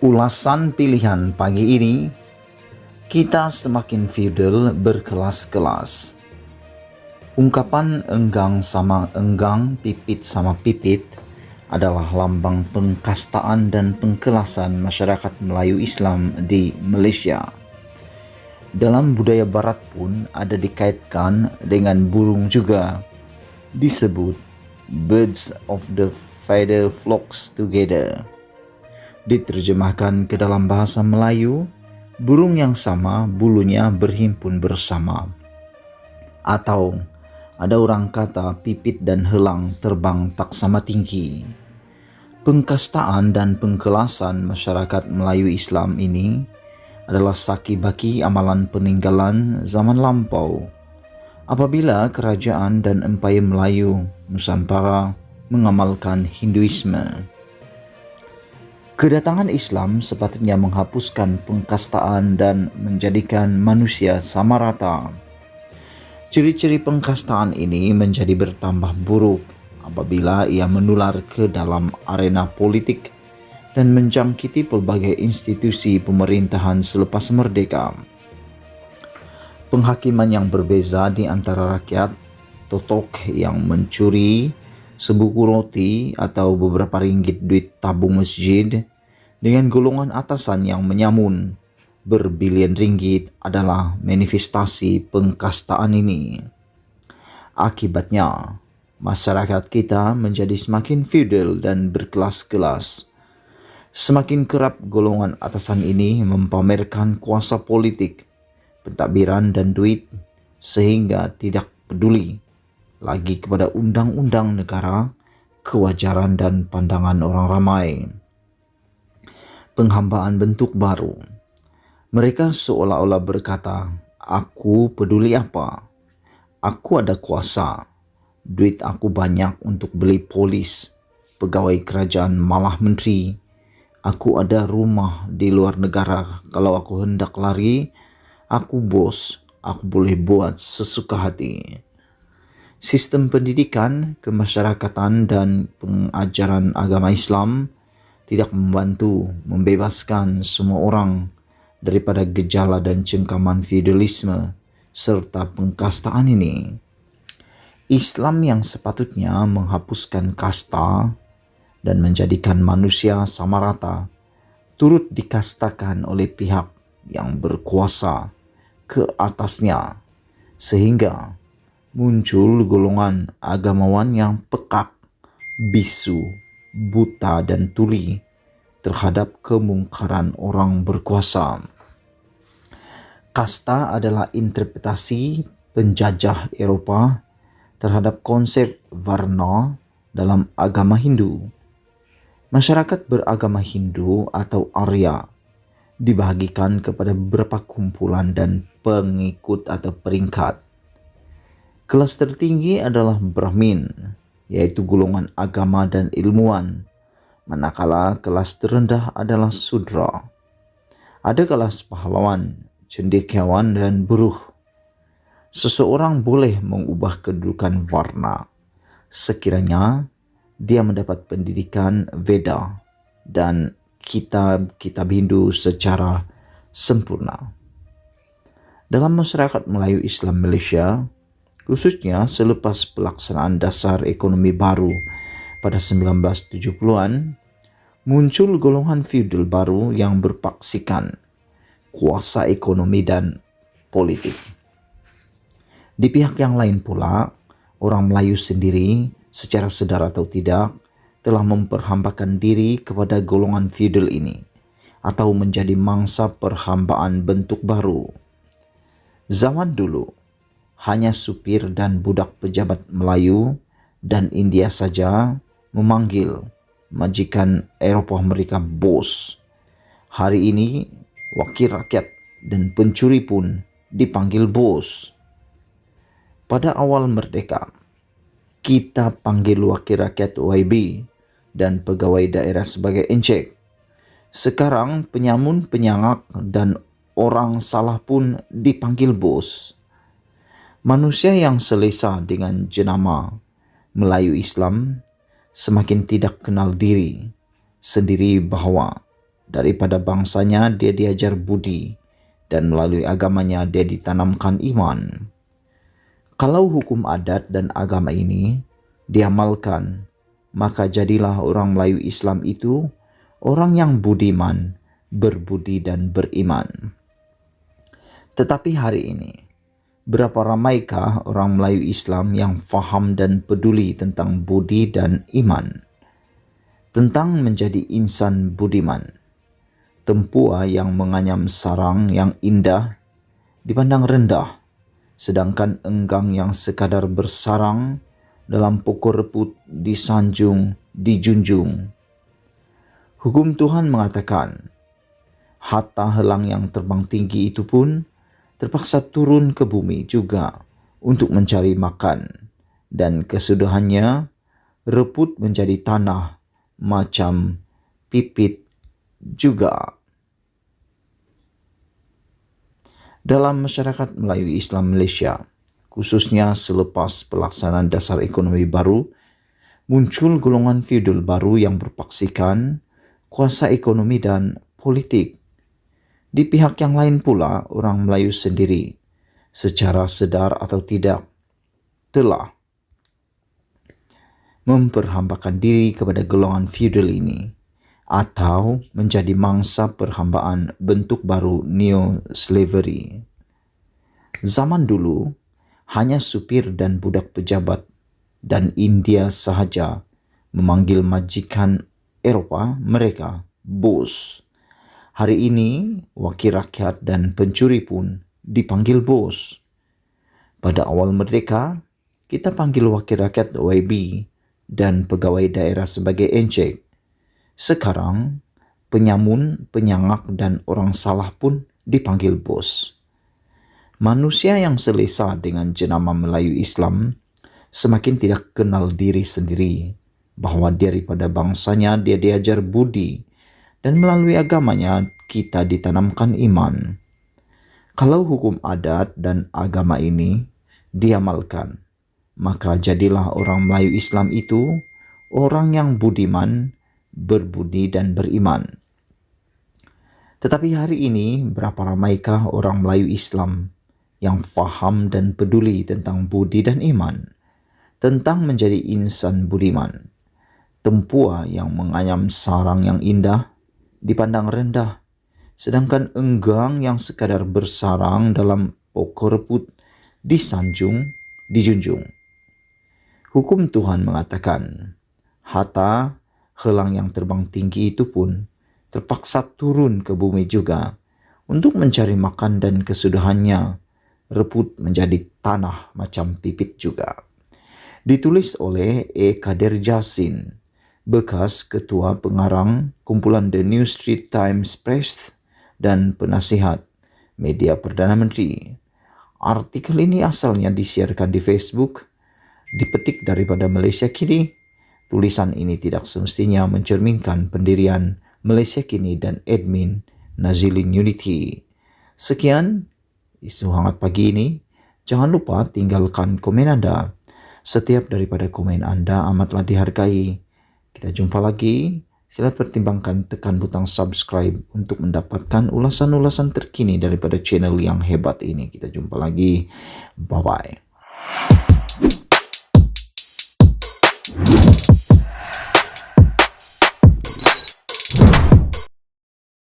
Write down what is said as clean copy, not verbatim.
Ulasan pilihan pagi ini, kita semakin feudal berkelas-kelas. Ungkapan enggang sama enggang, pipit sama pipit adalah lambang pengkastaan dan pengkelasan masyarakat Melayu Islam di Malaysia. Dalam budaya barat pun ada dikaitkan dengan burung juga, disebut birds of the feather flocks together. Diterjemahkan ke dalam bahasa Melayu, burung yang sama bulunya berhimpun bersama. Atau ada orang kata pipit dan helang terbang tak sama tinggi. Pengkastaan dan pengkelasan masyarakat Melayu Islam ini adalah saki-baki amalan peninggalan zaman lampau, apabila kerajaan dan empayar Melayu Nusantara mengamalkan Hinduisme. Kedatangan Islam sepatutnya menghapuskan pengkastaan dan menjadikan manusia sama rata. Ciri-ciri pengkastaan ini menjadi bertambah buruk apabila ia menular ke dalam arena politik dan menjangkiti pelbagai institusi pemerintahan selepas merdeka. Penghakiman yang berbeza di antara rakyat, totok yang mencuri sebuku roti atau beberapa ringgit duit tabung masjid dengan golongan atasan yang menyamun berbilion ringgit adalah manifestasi pengkastaan ini. Akibatnya, masyarakat kita menjadi semakin feudal dan berkelas-kelas. Semakin kerap golongan atasan ini mempamerkan kuasa politik, pentadbiran dan duit sehingga tidak peduli lagi kepada undang-undang negara, kewajaran dan pandangan orang ramai. Penghambaan bentuk baru. Mereka seolah-olah berkata, "Aku peduli apa? Aku ada kuasa. Duit aku banyak untuk beli polis, pegawai kerajaan malah menteri. Aku ada rumah di luar negara. Kalau aku hendak lari, aku bos. Aku boleh buat sesuka hati." Sistem pendidikan, kemasyarakatan dan pengajaran agama Islam tidak membantu membebaskan semua orang daripada gejala dan cengkaman feudalisme serta pengkastaan ini. Islam yang sepatutnya menghapuskan kasta dan menjadikan manusia sama rata turut dikastakan oleh pihak yang berkuasa ke atasnya, sehingga muncul golongan agamawan yang pekak, bisu, buta dan tuli terhadap kemungkaran orang berkuasa. Kasta adalah interpretasi penjajah Eropah terhadap konsep warna dalam agama Hindu. Masyarakat beragama Hindu atau Arya dibahagikan kepada beberapa kumpulan dan pengikut atau peringkat. Kelas tertinggi adalah Brahmin, yaitu golongan agama dan ilmuwan, manakala kelas terendah adalah Sudra. Ada kelas pahlawan, cendekiawan dan buruh. Seseorang boleh mengubah kedudukan warna sekiranya dia mendapat pendidikan Veda dan kitab-kitab Hindu secara sempurna. Dalam masyarakat Melayu Islam Malaysia, khususnya selepas pelaksanaan dasar ekonomi baru pada 1970-an, muncul golongan feudal baru yang berpaksikan kuasa ekonomi dan politik. Di pihak yang lain pula, orang Melayu sendiri secara sedar atau tidak telah memperhambakan diri kepada golongan feudal ini atau menjadi mangsa perhambaan bentuk baru. Zaman dulu, hanya supir dan budak pejabat Melayu dan India saja memanggil majikan Eropah mereka bos. Hari ini, wakil rakyat dan pencuri pun dipanggil bos. Pada awal merdeka, kita panggil wakil rakyat YB dan pegawai daerah sebagai encik. Sekarang penyamun, penyangak dan orang salah pun dipanggil bos. Manusia yang selesa dengan jenama Melayu Islam semakin tidak kenal diri sendiri bahwa Daripada bangsanya dia diajar budi, dan melalui agamanya dia ditanamkan iman. Kalau hukum adat dan agama ini diamalkan, maka jadilah orang Melayu Islam itu orang yang budiman, berbudi dan beriman. Tetapi hari ini, berapa ramaikah orang Melayu Islam yang faham dan peduli tentang budi dan iman? Tentang menjadi insan budiman. Tempua yang menganyam sarang yang indah dipandang rendah, sedangkan enggang yang sekadar bersarang dalam pokok reput disanjung, dijunjung. Hukum Tuhan mengatakan, harta helang yang terbang tinggi itu pun terpaksa turun ke bumi juga untuk mencari makan, dan kesudahannya reput menjadi tanah macam pipit juga. Dalam masyarakat Melayu Islam Malaysia, khususnya selepas pelaksanaan dasar ekonomi baru, muncul golongan feudal baru yang berpaksikan kuasa ekonomi dan politik. Di pihak yang lain pula, orang Melayu sendiri, secara sedar atau tidak, telah memperhambakan diri kepada golongan feudal ini, atau menjadi mangsa perhambaan bentuk baru neo-slavery. Zaman dulu, hanya supir dan budak pejabat dan India sahaja memanggil majikan Eropah mereka bos. Hari ini, wakil rakyat dan pencuri pun dipanggil bos. Pada awal merdeka, kita panggil wakil rakyat YB dan pegawai daerah sebagai encik. Sekarang, penyamun, penyangak, dan orang salah pun dipanggil bos. Manusia yang selesa dengan jenama Melayu Islam semakin tidak kenal diri sendiri, bahwa daripada bangsanya dia diajar budi, dan melalui agamanya kita ditanamkan iman. Kalau hukum adat dan agama ini diamalkan, maka jadilah orang Melayu Islam itu orang yang budiman, berbudi dan beriman. Tetapi hari ini berapa ramaikah orang Melayu Islam yang faham dan peduli tentang budi dan iman, tentang menjadi insan budiman? Tempua yang menganyam sarang yang indah dipandang rendah, sedangkan enggang yang sekadar bersarang dalam pokok reput disanjung, dijunjung. Hukum Tuhan mengatakan, harta helang yang terbang tinggi itu pun terpaksa turun ke bumi juga untuk mencari makan, dan kesudahannya reput menjadi tanah macam pipit juga. Ditulis oleh E. Kadir Jasin, bekas ketua pengarang kumpulan The New Street Times Press dan penasihat media Perdana Menteri. Artikel ini asalnya disiarkan di Facebook, dipetik daripada Malaysia Kini. Tulisan ini tidak semestinya mencerminkan pendirian Malaysia Kini dan admin Nazilin Unity. Sekian isu hangat pagi ini. Jangan lupa tinggalkan komen Anda. Setiap daripada komen Anda amatlah dihargai. Kita jumpa lagi. Sila pertimbangkan tekan butang subscribe untuk mendapatkan ulasan-ulasan terkini daripada channel yang hebat ini. Kita jumpa lagi. Bye-bye.